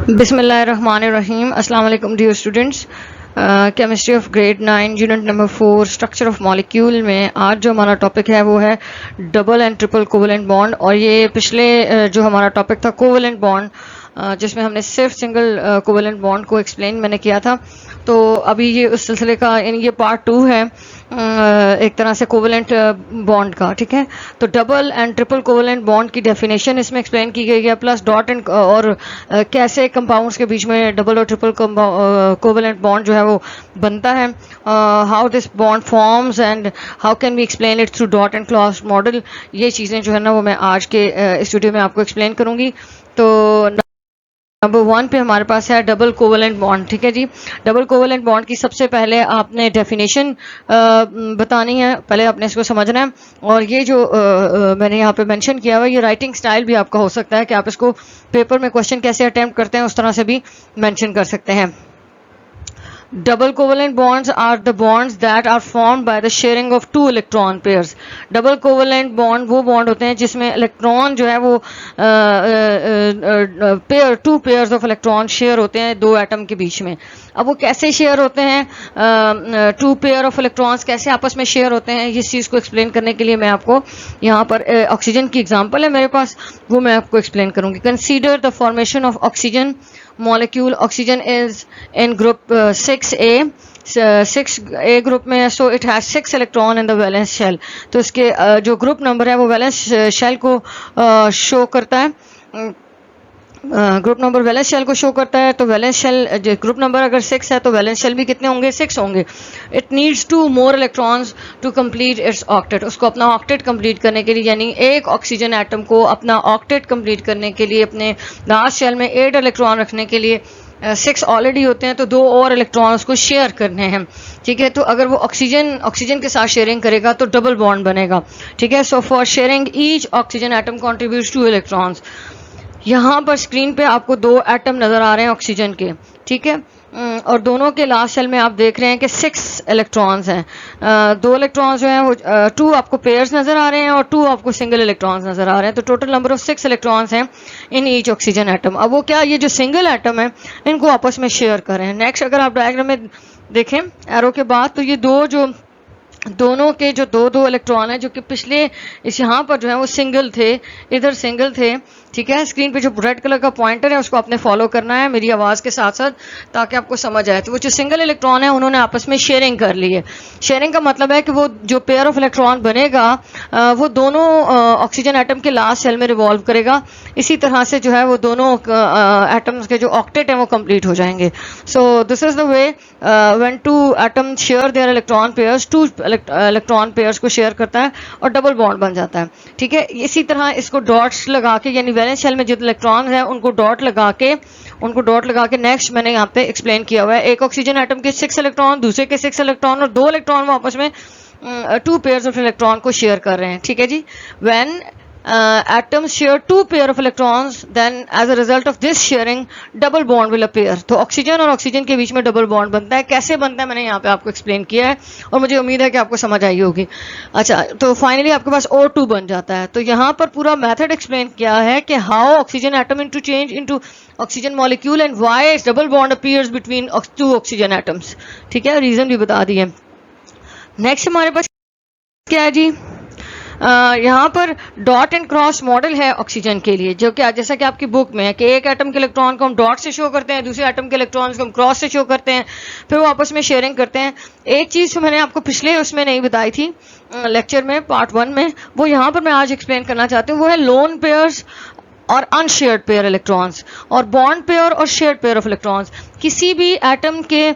बिस्मिल्लाहिर्रहमानिर्रहीम। अस्सलाम वालेकुम dear students. Chemistry of grade 9 unit number 4 structure of molecule में आज जो हमारा टॉपिक है वो है double and triple covalent bond. और ये पिछले जो हमारा टॉपिक था कोवेलेंट बॉन्ड, जिसमें हमने सिर्फ सिंगल कोवेलेंट बॉन्ड को एक्सप्लेन मैंने किया था। तो अभी ये उस सिलसिले का यानी ये पार्ट 2 है एक तरह से कोवेलेंट बॉन्ड का। ठीक है, तो double and triple covalent bond की डेफिनेशन इसमें एक्सप्लेन की गई है, प्लस डॉट एंड और कैसे कंपाउंड्स के बीच में डबल और ट्रिपल कोवेलेंट बॉन्ड जो है वो बनता है, how this bond forms and how can we explain it through dot and cross model. ये चीज़ें जो है ना वो मैं आज के इस वीडियो में आपको एक्सप्लेन करूँगी। तो नंबर 1 पे हमारे पास है डबल कोवेलेंट बॉन्ड। ठीक है जी, डबल कोवेलेंट बॉन्ड की सबसे पहले आपने डेफिनेशन बतानी है, पहले आपने इसको समझना है। और ये जो मैंने यहाँ पे मेंशन किया हुआ ये राइटिंग स्टाइल भी आपका हो सकता है कि आप इसको पेपर में क्वेश्चन कैसे अटेम्प्ट करते हैं उस तरह से भी मेंशन कर सकते हैं। Double covalent bonds are the bonds that are formed by the sharing of two electron pairs. Double covalent bond वो bond होते हैं जिसमें इलेक्ट्रॉन जो है वो pair to pairs of electron share होते हैं दो एटम के बीच में। अब वो कैसे शेयर होते हैं, टू पेयर ऑफ इलेक्ट्रॉन्स कैसे आपस में शेयर होते हैं, इस चीज़ को एक्सप्लेन करने के लिए मैं आपको यहाँ पर ऑक्सीजन की एग्जांपल है मेरे पास, वो मैं आपको एक्सप्लेन करूँगी। Consider the formation of oxygen molecule. Oxygen is in group 6A. 6A group में है, so it has 6 electron in the valence shell. तो इसके जो ग्रुप नंबर है वो वैलेंस शेल को शो करता है, ग्रुप नंबर वैलेंस शेल को शो करता है। तो वैलेंस शेल ग्रुप नंबर अगर 6 है तो वैलेंस शेल भी कितने होंगे, 6 होंगे। It needs 2 more electrons to complete its octet. उसको अपना ऑक्टेट कंप्लीट करने के लिए, यानी एक ऑक्सीजन एटम को अपना ऑक्टेट कंप्लीट करने के लिए, अपने लास्ट शेल में 8 इलेक्ट्रॉन रखने के लिए 6 ऑलरेडी होते हैं तो 2 और इलेक्ट्रॉन उसको शेयर करने हैं। ठीक है, तो अगर वो ऑक्सीजन के साथ शेयरिंग करेगा तो डबल बॉन्ड बनेगा। ठीक है, so for sharing each oxygen atom contributes 2 electrons. यहाँ पर स्क्रीन पे आपको 2 एटम नज़र आ रहे हैं ऑक्सीजन के। ठीक है, और दोनों के लास्ट शेल में आप देख रहे हैं कि 6 इलेक्ट्रॉन्स हैं। 2 इलेक्ट्रॉन्स जो हैं वो 2 आपको पेयर्स नज़र आ रहे हैं और 2 आपको सिंगल इलेक्ट्रॉन्स नज़र आ रहे हैं। तो टोटल नंबर ऑफ 6 इलेक्ट्रॉन्स हैं इन ईच ऑक्सीजन एटम। अब वो क्या, ये जो सिंगल एटम है इनको आपस में शेयर कर रहे हैं। नेक्स्ट अगर आप डायग्राम में देखें एरो के बाद, तो ये दोनों के जो दो इलेक्ट्रॉन हैं जो कि पिछले इस यहाँ पर जो है वो सिंगल थे, इधर सिंगल थे। ठीक है, स्क्रीन पे जो रेड कलर का पॉइंटर है उसको आपने फॉलो करना है मेरी आवाज़ के साथ साथ ताकि आपको समझ आए। तो वो जो सिंगल इलेक्ट्रॉन है उन्होंने आपस में शेयरिंग कर ली है। शेयरिंग का मतलब है कि वो जो पेयर ऑफ इलेक्ट्रॉन बनेगा वो दोनों ऑक्सीजन एटम के लास्ट सेल में रिवॉल्व करेगा। इसी तरह से जो है वो दोनों एटम्स के जो ऑक्टेट हैं वो कंप्लीट हो जाएंगे। So this is the way when 2 atoms share their electron pairs, 2 electron pairs को शेयर करता है और डबल बॉन्ड बन जाता है। ठीक है, इसी तरह इसको डॉट्स लगा के, यानी वैलेंस शेल में जो इलेक्ट्रॉन है उनको डॉट लगा के नेक्स्ट मैंने यहाँ पे एक्सप्लेन किया हुआ है। एक ऑक्सीजन एटम के 6 इलेक्ट्रॉन, दूसरे के 6 इलेक्ट्रॉन और 2 इलेक्ट्रॉन वो आपस में 2 पेयर्स ऑफ इलेक्ट्रॉन को शेयर कर रहे हैं। ठीक है जी, when atoms share 2 pair of electrons, then as a result of this sharing double bond will appear। तो ऑक्सीजन और ऑक्सीजन के बीच में डबल बॉन्ड बनता है। कैसे बनता है मैंने यहाँ पे आपको एक्सप्लेन किया है और मुझे उम्मीद है कि आपको समझ आई होगी। अच्छा, तो फाइनली आपके पास O2 बन जाता है। तो यहाँ पर पूरा मेथड एक्सप्लेन किया है कि how oxygen atom into change into oxygen molecule and why double bond appears between 2 oxygen atoms. ठीक है, रीजन भी बता दिए। नेक्स्ट हमारे पास क्या है जी, यहाँ पर डॉट एंड क्रॉस मॉडल है ऑक्सीजन के लिए, जो कि जैसा कि आपकी बुक में है कि एक एटम के इलेक्ट्रॉन को हम डॉट से शो करते हैं, दूसरे एटम के इलेक्ट्रॉन को हम क्रॉस से शो करते हैं, फिर वो आपस में शेयरिंग करते हैं। एक चीज़ जो मैंने आपको पिछले उसमें नहीं बताई थी लेक्चर में पार्ट 1 में, वो यहाँ पर मैं आज एक्सप्लेन करना चाहती हूँ। वो है लोन पेयर्स और अनशेयर्ड पेयर इलेक्ट्रॉन्स और बॉन्ड पेयर और शेयर्ड पेयर ऑफ इलेक्ट्रॉन्स। किसी भी एटम के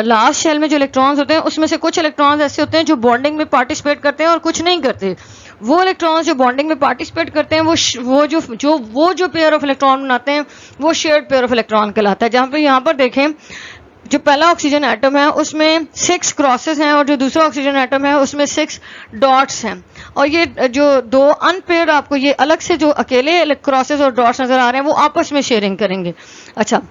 लास्ट शेल में जो इलेक्ट्रॉन्स होते हैं उसमें से कुछ इलेक्ट्रॉन्स ऐसे होते हैं जो बॉन्डिंग में पार्टिसिपेट करते हैं और कुछ नहीं करते। वो इलेक्ट्रॉन्स जो बॉन्डिंग में पार्टिसिपेट करते हैं वो जो पेयर ऑफ इलेक्ट्रॉन बनाते हैं वो शेयर्ड पेयर ऑफ इलेक्ट्रॉन कहलाता है। जहाँ पे यहाँ पर देखें, जो पहला ऑक्सीजन एटम है उसमें 6 क्रॉसेस हैं और जो दूसरा ऑक्सीजन एटम है उसमें 6 डॉट्स हैं। और ये जो 2 अनपेयर्ड आपको ये अलग से जो अकेले क्रॉसेस और डॉट्स नजर आ रहे हैं वो आपस में शेयरिंग करेंगे। अच्छा,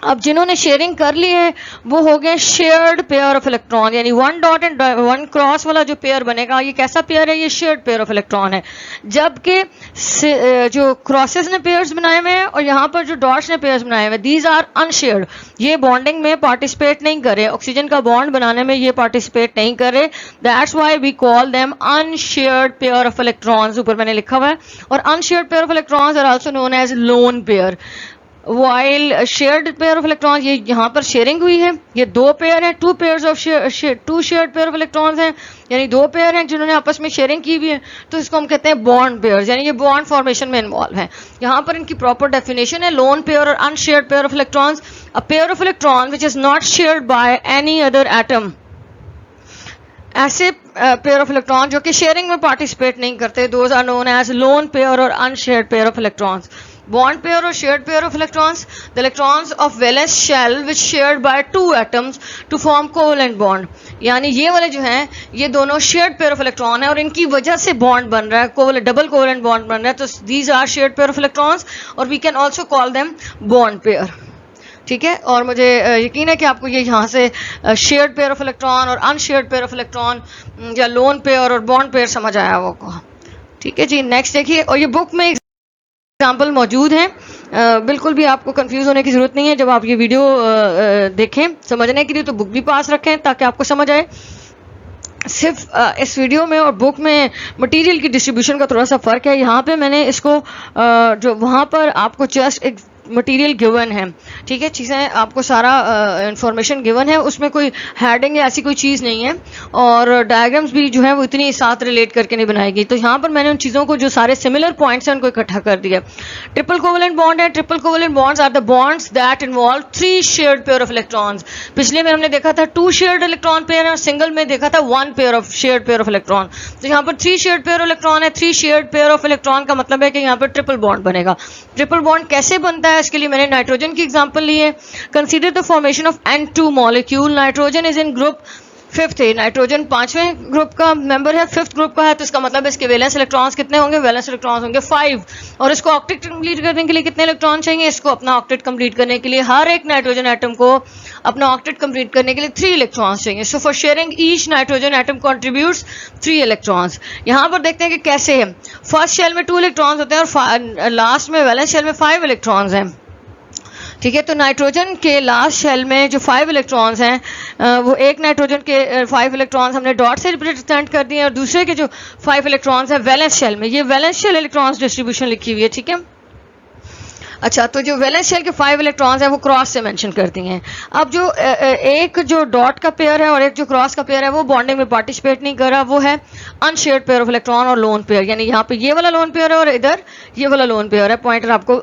अब जिन्होंने शेयरिंग कर ली है वो हो गए शेयर्ड पेयर ऑफ इलेक्ट्रॉन, यानी one dot and one cross वाला जो पेयर बनेगा ये कैसा पेयर है, ये शेयर्ड पेयर ऑफ इलेक्ट्रॉन है। जबकि जो क्रॉसेस ने पेयर्स बनाए हुए हैं और यहाँ पर जो डॉट्स ने पेयर्स बनाए हुए हैं, दीज आर अनशेयर्ड, ये बॉन्डिंग में पार्टिसिपेट नहीं कर रहे, ऑक्सीजन का बॉन्ड बनाने में ये पार्टिसिपेट नहीं कर रहे, that's why we call them unshared pair of electrons, ऊपर मैंने लिखा हुआ है। और unshared pair of electrons are also known as lone pair. While shared pair of electrons, ये यहाँ पर शेयरिंग हुई है, ये दो पेयर हैं, two pairs of two shared pair of electrons हैं, यानी दो पेयर हैं जिन्होंने आपस में शेयरिंग की हुई है, तो इसको हम कहते हैं बॉन्ड पेयर्स, यानी ये बॉन्ड फॉर्मेशन में इन्वॉल्व है। यहाँ पर इनकी प्रॉपर डेफिनेशन है, लोन पेयर और unshared pair of electrons, a pair of electron which is not shared by any other atom. ऐसे पेयर ऑफ इलेक्ट्रॉन जो कि शेयरिंग में पार्टिसिपेट नहीं करते, those are known as lone pair और unshared pair of electrons. Bond pair or shared pair of electrons, the electrons of valence shell which shared by two atoms to form covalent bond, यानी ये वाले जो हैं ये दोनों shared pair of electron है और इनकी वजह से bond बन रहा है, डबल covalent bond बन रहा है, तो these are shared pair of electrons और we can also call them bond pair। ठीक है, और मुझे यकीन है कि आपको ये यहाँ से शेयर्ड पेयर ऑफ इलेक्ट्रॉन और अनशेयर्ड पेयर ऑफ इलेक्ट्रॉन या लोन पेयर और बॉन्ड पेयर समझ आया होगा। ठीक है जी, नेक्स्ट देखिए, और ये बुक में एग्जाम्पल मौजूद हैं, बिल्कुल भी आपको कंफ्यूज होने की ज़रूरत नहीं है। जब आप ये वीडियो देखें समझने के लिए तो बुक भी पास रखें ताकि आपको समझ आए। सिर्फ इस वीडियो में और बुक में मटेरियल की डिस्ट्रीब्यूशन का थोड़ा सा फ़र्क है। यहाँ पे मैंने इसको जो वहाँ पर आपको जस्ट एक मटेरियल गिवन है, ठीक है, चीज़ें आपको सारा इंफॉर्मेशन गिवन है, उसमें कोई हेडिंग या ऐसी कोई चीज़ नहीं है, और डायग्राम्स भी जो है वो इतनी साथ रिलेट करके नहीं बनाई गई। तो यहाँ पर मैंने उन चीज़ों को जो सारे सिमिलर पॉइंट्स हैं उनको इकट्ठा कर दिया। ट्रिपल कोवेलेंट बॉन्ड है, triple covalent bonds are the bonds that involve three shared pair of electrons. पिछले में हमने देखा था टू शेयर्ड इलेक्ट्रॉन पेयर और सिंगल में देखा था one pair of shared pair of electron. तो यहाँ पर थ्री शेयर्ड पेयर इलेक्ट्रॉन है, three shared pair of electron का मतलब है कि यहाँ पर ट्रिपल बॉन्ड बनेगा। ट्रिपल बॉन्ड कैसे बनता है, इसके लिए मैंने नाइट्रोजन की एग्जांपल ली है। Consider the formation of N2 molecule, nitrogen is in group fifth है, नाइट्रोजन पांचवें ग्रुप का मेंबर है, फिफ्थ ग्रुप का है, तो इसका मतलब इसके वैलेंस इलेक्ट्रॉन्स कितने होंगे, वैलेंस इलेक्ट्रॉन्स होंगे 5, और इसको ऑक्टेट कंप्लीट करने के लिए कितने इलेक्ट्रॉन चाहिए, इसको अपना ऑक्टेट कंप्लीट करने के लिए हर एक नाइट्रोजन एटम को अपना ऑक्टेट कंप्लीट करने के लिए 3 इलेक्ट्रॉन्स चाहिए। So for sharing each nitrogen atom contributes 3 electrons. यहाँ पर देखते हैं कि कैसे है। फर्स्ट शेल में 2 इलेक्ट्रॉन्स होते हैं और लास्ट में वैलेंस शेल में 5 इलेक्ट्रॉन्स हैं। ठीक है, तो नाइट्रोजन के लास्ट शेल में जो 5 इलेक्ट्रॉन्स हैं वो एक नाइट्रोजन के 5 इलेक्ट्रॉन्स हमने डॉट से रिप्रेजेंट कर दिए, और दूसरे के जो 5 इलेक्ट्रॉन्स हैं वैलेंस शेल में, ये वैलेंस शेल इलेक्ट्रॉन्स डिस्ट्रीब्यूशन लिखी हुई है। ठीक है, अच्छा, तो जो वैलेंस शेल के 5 इलेक्ट्रॉन्स हैं वो क्रॉस से मेंशन करती हैं। अब जो एक जो डॉट का पेयर है और एक जो क्रॉस का पेयर है वो बॉन्डिंग में पार्टिसिपेट नहीं कर रहा, वो है अनशेयर्ड पेयर ऑफ इलेक्ट्रॉन और लोन पेयर, यानी यहाँ पे ये वाला लोन पेयर है और इधर ये वाला लोन पेयर है। पॉइंटर आपको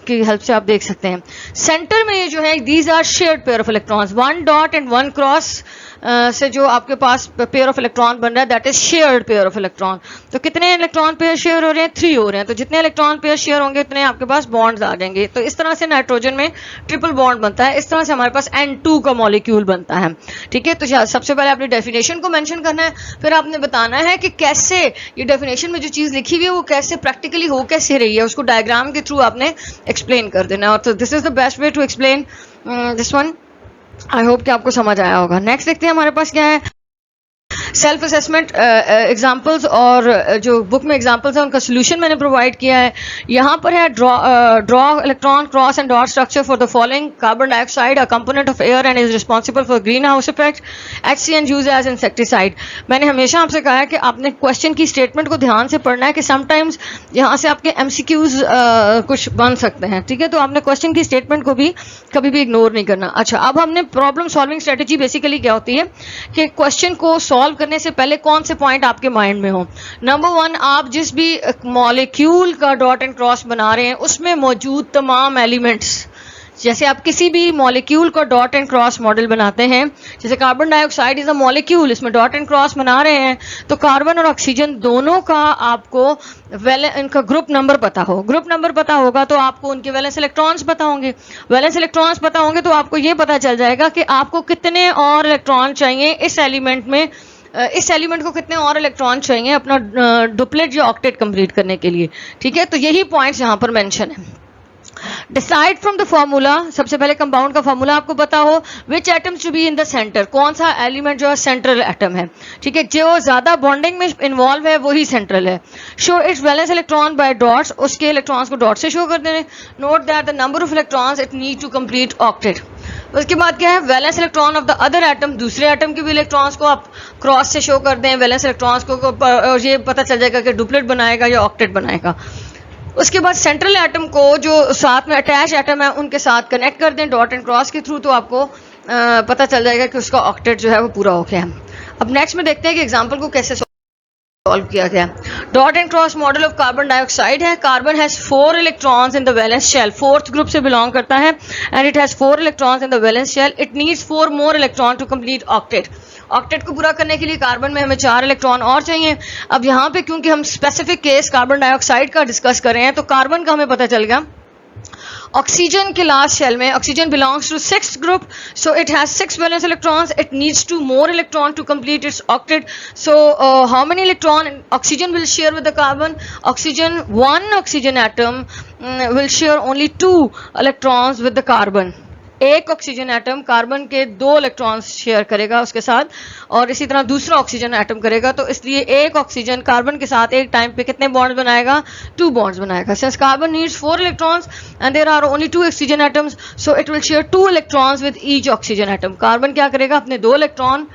की हेल्प से आप देख सकते हैं। सेंटर में ये जो है these are shared pair of electrons, one dot and one cross से जो आपके पास पेयर ऑफ इलेक्ट्रॉन बन रहा है that is shared pair of electron. तो कितने इलेक्ट्रॉन पेयर शेयर हो रहे हैं, 3 हो रहे हैं, तो जितने इलेक्ट्रॉन पेयर शेयर होंगे उतने आपके पास बॉन्ड्स आ जाएंगे। तो इस तरह से नाइट्रोजन में ट्रिपल बॉन्ड बनता है, इस तरह से हमारे पास N2 का मॉलिक्यूल बनता है। ठीक है, तो सबसे पहले अपनी डेफिनेशन को मेंशन करना है, फिर आपने बताना है कि कैसे ये डेफिनेशन में जो चीज़ लिखी हुई है वो कैसे प्रैक्टिकली हो कैसे रही है, उसको डायग्राम के थ्रू आपने एक्सप्लेन कर देना है। और तो this is the best way to explain this one. I hope कि आपको समझ आया होगा। नेक्स्ट देखते हैं हमारे पास क्या है, सेल्फ असेसमेंट एग्जाम्पल्स, और जो बुक में एग्जाम्पल्स हैं उनका सोल्यूशन मैंने प्रोवाइड किया है। यहाँ पर है draw electron cross and dot structure for the following, carbon dioxide a component of air and is responsible for green house effect, HCN use as insecticide. मैंने हमेशा आपसे कहा है कि आपने क्वेश्चन की स्टेटमेंट को ध्यान से पढ़ना है कि समटाइम्स यहाँ से आपके MCQs कुछ बन सकते हैं। ठीक है, तो आपने क्वेश्चन की स्टेटमेंट को भी कभी भी इग्नोर नहीं करना। अच्छा, अब हमने प्रॉब्लम सॉल्विंग स्ट्रेटेजी बेसिकली क्या होती है कि क्वेश्चन को सॉल्व करने से पहले कौन से पॉइंट आपके माइंड में हो। नंबर 1, आप जिस भी मॉलिक्यूल का डॉट एंड क्रॉस बना रहे हैं उसमें मौजूद तमाम एलिमेंट्स, जैसे आप किसी भी मॉलिक्यूल का डॉट एंड क्रॉस मॉडल बनाते हैं, जैसे carbon dioxide is a molecule, इसमें डॉट एंड क्रॉस बना रहे हैं, तो कार्बन और ऑक्सीजन दोनों का आपको इनका ग्रुप नंबर पता हो। ग्रुप नंबर पता होगा तो आपको उनके वैलेंस इलेक्ट्रॉन्स पता होंगे। वैलेंस इलेक्ट्रॉन्स पता होंगे तो आपको ये पता चल जाएगा कि आपको कितने और इलेक्ट्रॉन चाहिए इस एलिमेंट में, इस एलिमेंट को कितने और इलेक्ट्रॉन चाहिए अपना डुप्लेट या ऑक्टेट कंप्लीट करने के लिए। ठीक है, तो यही पॉइंट्स यहाँ पर मेंशन है। डिसाइड फ्रॉम द फॉर्मूला, सबसे पहले कंपाउंड का फॉर्मूला आपको पता हो, which atoms to be in the centre, कौन सा एलिमेंट जो है सेंट्रल एटम है, ठीक है, जो ज्यादा बॉन्डिंग में इन्वॉल्व है वही सेंट्रल है। Show its valence electron by dots, उसके इलेक्ट्रॉन्स को डॉट से शो कर देने। Note that the number of electrons it need to complete octet. उसके बाद क्या है, valence electron of the other atom, दूसरे एटम के भी इलेक्ट्रॉन्स को आप क्रॉस से शो कर दें वैलेंस इलेक्ट्रॉन्स को, और ये पता चल जाएगा कि डुप्लेट बनाएगा या ऑक्टेट बनाएगा। उसके बाद सेंट्रल एटम को जो साथ में अटैच एटम है उनके साथ कनेक्ट कर दें डॉट एंड क्रॉस के थ्रू, तो आपको पता चल जाएगा कि उसका ऑक्टेट जो है वो पूरा हो गया है। अब नेक्स्ट में देखते हैं कि एग्जाम्पल को कैसे सॉल्व किया गया। Dot and cross model of carbon dioxide है। Carbon has 4 electrons in the valence shell, fourth group से बिलोंग करता है, and it has 4 electrons in the valence shell. It needs 4 more electron to complete octet. Octet को पूरा करने के लिए carbon में हमें 4 इलेक्ट्रॉन और चाहिए। अब यहाँ पे क्योंकि हम स्पेसिफिक केस कार्बन डाइऑक्साइड का डिस्कस कर रहे हैं, तो कार्बन का हमें पता चल गया। ऑक्सीजन के लास्ट शेल में, oxygen belongs to 6th group, so it has 6 valence electrons, it needs 2 more electron to complete its octet. So how many electron oxygen will share with the carbon? Oxygen, 1 oxygen atom will share only 2 electrons with the carbon. एक oxygen atom carbon के 2 electrons share करेगा उसके साथ, और इसी तरह दूसरा oxygen atom करेगा, तो इसलिए एक ऑक्सीजन कार्बन के साथ एक टाइम पे कितने बॉन्ड्स बनाएगा? 2 बॉन्ड्स बनाएगा। Since carbon needs 4 electrons and there are only 2 oxygen atoms, so it will share 2 electrons with each oxygen atom. Carbon क्या करेगा? अपने 2 इलेक्ट्रॉन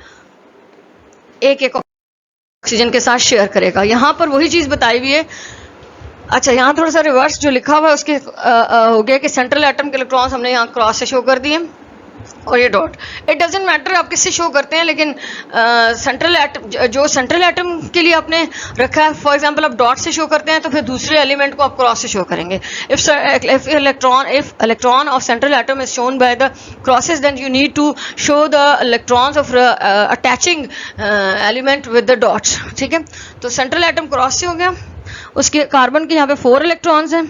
एक ऑक्सीजन के साथ शेयर करेगा। यहां पर वही चीज बताई हुई है। अच्छा, यहाँ थोड़ा सा रिवर्स जो लिखा हुआ है उसके हो गया कि सेंट्रल एटम के इलेक्ट्रॉन्स हमने यहाँ क्रॉस से शो कर दिए, और ये डॉट। इट डजंट मैटर आप किससे शो करते हैं, लेकिन सेंट्रल एटम, जो सेंट्रल एटम के लिए आपने रखा है, फॉर एग्जांपल आप डॉट से शो करते हैं तो फिर दूसरे एलिमेंट को आप क्रॉस से शो करेंगे। If electron of central atom is shown by the crosses, then you need to show the electrons of attaching element with the dots, ठीक है। तो सेंट्रल एटम क्रॉस से हो गया। उसके कार्बन के यहाँ पे 4 इलेक्ट्रॉन्स हैं,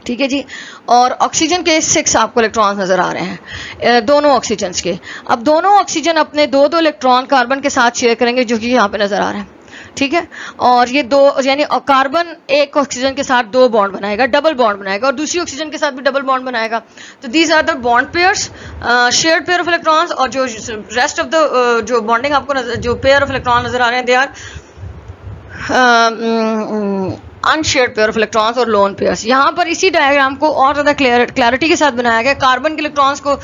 ठीक है जी, और ऑक्सीजन के 6 आपको इलेक्ट्रॉन्स नजर आ रहे हैं दोनों ऑक्सीजन के। अब दोनों ऑक्सीजन अपने 2 इलेक्ट्रॉन कार्बन के साथ शेयर करेंगे, जो कि यहाँ पे नजर आ रहा है, ठीक है। और ये 2 यानी कार्बन एक ऑक्सीजन के साथ 2 बॉन्ड बनाएगा, डबल बॉन्ड बनाएगा, और दूसरी ऑक्सीजन के साथ भी डबल बॉन्ड बनाएगा। तो these are the bond pairs, shared pair of electrons. और जो रेस्ट ऑफ द जो बॉन्डिंग आपको जो पेयर ऑफ इलेक्ट्रॉन नजर आ रहे हैं, they are unshared pair of electrons और लोन पेयर्स। यहाँ पर इसी डायग्राम को और ज़्यादा क्लैरिटी के साथ बनाया गया। कार्बन के इलेक्ट्रॉन्स को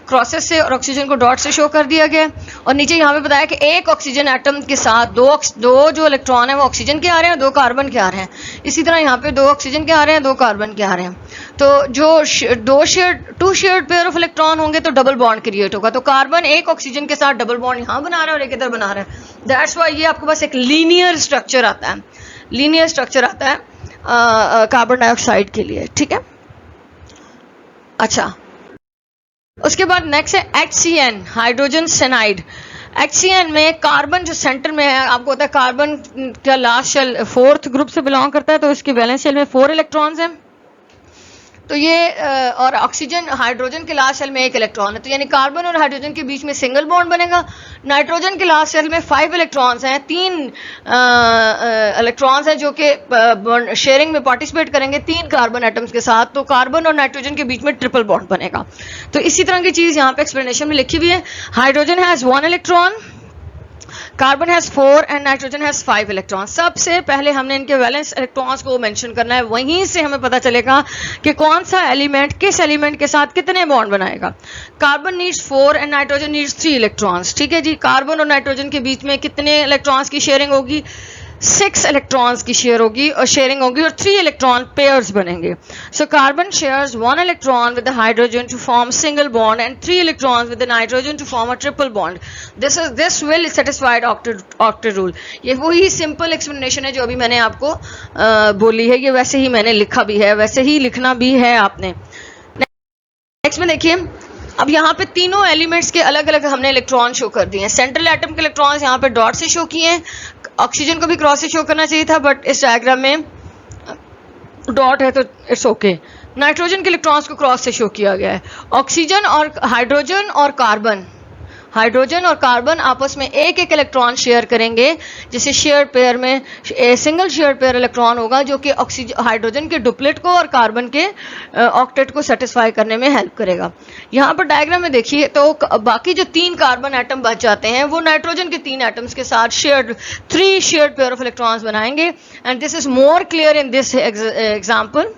क्रॉसेस से और ऑक्सीजन को डॉट से शो कर दिया गया, और नीचे यहाँ पे बताया कि एक ऑक्सीजन एटम के साथ दो जो इलेक्ट्रॉन है वो ऑक्सीजन के आ रहे हैं, 2 कार्बन के आ रहे हैं। इसी तरह यहाँ पे 2 ऑक्सीजन के आ रहे हैं, 2 कार्बन के आ रहे हैं। तो जो 2 शेयर्ड पेयर ऑफ इलेक्ट्रॉन होंगे तो डबल बॉन्ड क्रिएट होगा। तो कार्बन एक ऑक्सीजन के साथ डबल बॉन्ड यहाँ बना रहा है और एक इधर बना रहा है। दैट्स वाई ये आपके पास एक लीनियर स्ट्रक्चर आता है, लीनियर स्ट्रक्चर आता है कार्बन डाइऑक्साइड के लिए, ठीक है। अच्छा, उसके बाद नेक्स्ट है HCN, हाइड्रोजन सेनाइड। HCN में कार्बन जो सेंटर में है, आपको पता है कार्बन का लास्ट शेल 4th ग्रुप से बिलोंग करता है, तो इसके वैलेंस शेल में 4 इलेक्ट्रॉन्स हैं। तो ये और ऑक्सीजन हाइड्रोजन के लास्ट शेल में 1 इलेक्ट्रॉन है, तो यानी कार्बन और हाइड्रोजन के बीच में सिंगल बॉन्ड बनेगा। नाइट्रोजन के लास्ट शेल में 5 इलेक्ट्रॉन्स हैं, 3 इलेक्ट्रॉन्स हैं जो कि शेयरिंग में पार्टिसिपेट करेंगे 3 कार्बन एटम्स के साथ, तो कार्बन और नाइट्रोजन के बीच में ट्रिपल बॉन्ड बनेगा। तो इसी तरह की चीज यहाँ पे एक्सप्लेनेशन में लिखी हुई है। Hydrogen has 1 electron, carbon has 4 and nitrogen has 5 electron. सबसे पहले हमने इनके वैलेंस इलेक्ट्रॉन्स को मेंशन करना है, वहीं से हमें पता चलेगा कि कौन सा एलिमेंट किस एलिमेंट के साथ कितने बॉन्ड बनाएगा। Carbon needs 4 and nitrogen needs 3 electrons, ठीक है जी। कार्बन और नाइट्रोजन के बीच में कितने इलेक्ट्रॉन्स की शेयरिंग होगी? 6 इलेक्ट्रॉन्स की शेयर होगी और शेयरिंग होगी, और 3 इलेक्ट्रॉन पेयर्स बनेंगे। So carbon shares 1 electron with the hydrogen to form single bond and 3 electrons with the nitrogen to form a triple bond. This will satisfied octet rule. ये वही simple explanation है जो अभी मैंने आपको बोली है, ये वैसे ही मैंने लिखा भी है, वैसे ही लिखना भी है आपने। नेक्स्ट में देखिए, अब यहाँ पे तीनों एलिमेंट्स के अलग अलग हमने इलेक्ट्रॉन शो कर दिए हैं। सेंट्रल एटम के इलेक्ट्रॉन्स यहाँ पे डॉट से शो किए हैं, ऑक्सीजन को भी क्रॉस से शो करना चाहिए था, बट इस डायग्राम में डॉट है तो इट्स ओके। नाइट्रोजन के इलेक्ट्रॉन्स को क्रॉस से शो किया गया है। ऑक्सीजन और हाइड्रोजन और कार्बन, हाइड्रोजन और कार्बन आपस में एक एक इलेक्ट्रॉन शेयर करेंगे, जिसे शेयर पेयर में सिंगल शेयर पेयर इलेक्ट्रॉन होगा जो कि ऑक्सीजन हाइड्रोजन के डुप्लेट को और कार्बन के ऑक्टेट को सेटिस्फाई करने में हेल्प करेगा। यहाँ पर डायग्राम में देखिए तो बाकी जो 3 कार्बन एटम बच जाते हैं वो नाइट्रोजन के 3 एटम्स के साथ three shared pair of electrons बनाएंगे, and this is more clear in this example.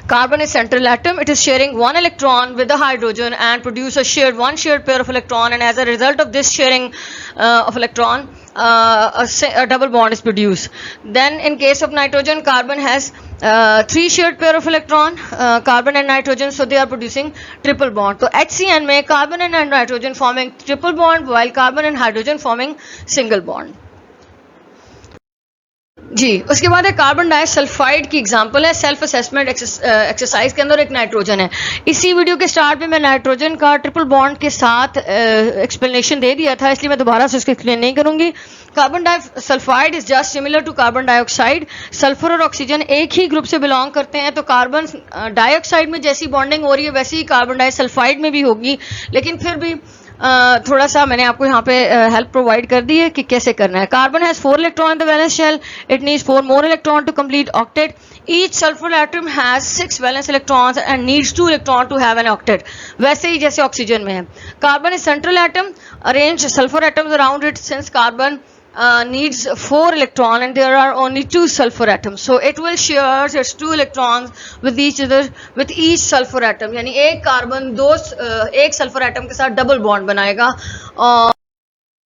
Carbon is central atom. It is sharing one electron with the hydrogen and produce one shared pair of electron, and as a result of this sharing of electron, a double bond is produced. Then in case of nitrogen, carbon has 3 shared pair of electron, carbon and nitrogen, so they are producing triple bond. So HCN में carbon and nitrogen forming triple bond, while carbon and hydrogen forming single bond. जी, उसके बाद है carbon disulphide की example है self assessment exercise के अंदर एक nitrogen है। इसी वीडियो के स्टार्ट में मैं नाइट्रोजन का ट्रिपल बॉन्ड के साथ एक्सप्लेनेशन दे दिया था, इसलिए मैं दोबारा से उसको एक्सप्लेन नहीं करूंगी। Carbon disulphide is just similar to carbon dioxide. Sulphur और ऑक्सीजन एक ही ग्रुप से बिलोंग करते हैं, तो कार्बन डाइऑक्साइड में जैसी बॉन्डिंग हो रही है वैसे ही कार्बन डाइसल्फाइड में भी होगी, लेकिन फिर भी थोड़ा सा मैंने आपको यहाँ पे हेल्प प्रोवाइड कर दी है कि कैसे करना है। Carbon has 4 electron in the valence shell, it needs 4 more electron to complete octet. Each sulphur atom has 6 valence electrons and needs 2 electron to have an octet, वैसे ही जैसे ऑक्सीजन में है। Carbon is central atom, arrange sulphur atoms around it since carbon needs 4 electron and there are only 2 sulfur atoms, so it will share its 2 electrons with each sulfur atom, यानी एक carbon एक sulphur atom के साथ double bond बनाएगा,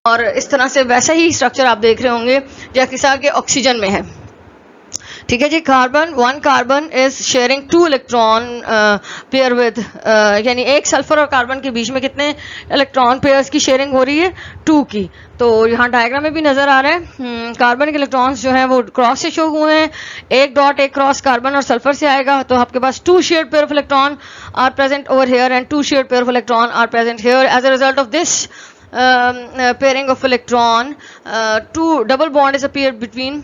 और इस तरह से वैसा ही स्ट्रक्चर आप देख रहे होंगे जैसा कि ऑक्सीजन में है। ठीक है जी, one carbon is sharing 2 electron pair with, यानी एक सल्फर और कार्बन के बीच में कितने इलेक्ट्रॉन पेयर्स की शेयरिंग हो रही है, 2 की। तो यहाँ डायग्राम में भी नजर आ रहा है कार्बन के इलेक्ट्रॉन्स जो हैं वो क्रॉस से शो हुए हैं, एक डॉट एक क्रॉस कार्बन और सल्फर से आएगा, तो आपके पास 2 shared pair of electron are present over here and 2 shared pair of electron are present here. As a result of this pairing of electron, 2 double bond is appeared between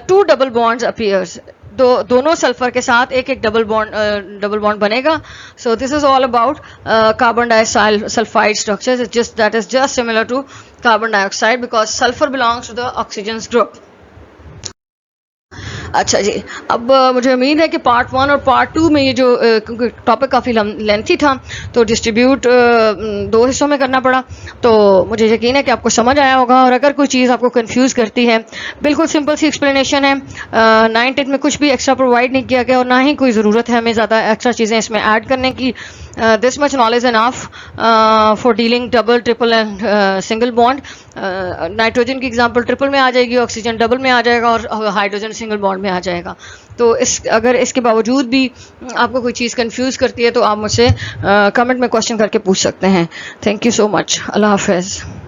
2 double bonds appears, दोनों sulphur के साथ एक एक double bond बनेगा। So this is all about carbon disulphide structures, that is just similar to carbon dioxide because sulfur belongs to the oxygens group. अच्छा जी, अब मुझे उम्मीद है कि पार्ट 1 और पार्ट 2 में ये जो टॉपिक काफ़ी लेंथी था तो डिस्ट्रीब्यूट 2 हिस्सों में करना पड़ा, तो मुझे यकीन है कि आपको समझ आया होगा। और अगर कोई चीज़ आपको कंफ्यूज करती है, बिल्कुल सिंपल सी एक्सप्लेनेशन है, 9th में कुछ भी एक्स्ट्रा प्रोवाइड नहीं किया गया और ना ही कोई ज़रूरत है हमें ज़्यादा एक्स्ट्रा चीज़ें इसमें ऐड करने की। This much knowledge enough for dealing double, triple and single bond. Nitrogen की एग्जांपल ट्रिपल में आ जाएगी, ऑक्सीजन डबल में आ जाएगा और हाइड्रोजन सिंगल बॉन्ड में आ जाएगा। तो अगर इसके बावजूद भी आपको कोई चीज़ कंफ्यूज करती है तो आप मुझसे कमेंट में क्वेश्चन करके पूछ सकते हैं। Thank you so much. अल्लाह हाफिज़।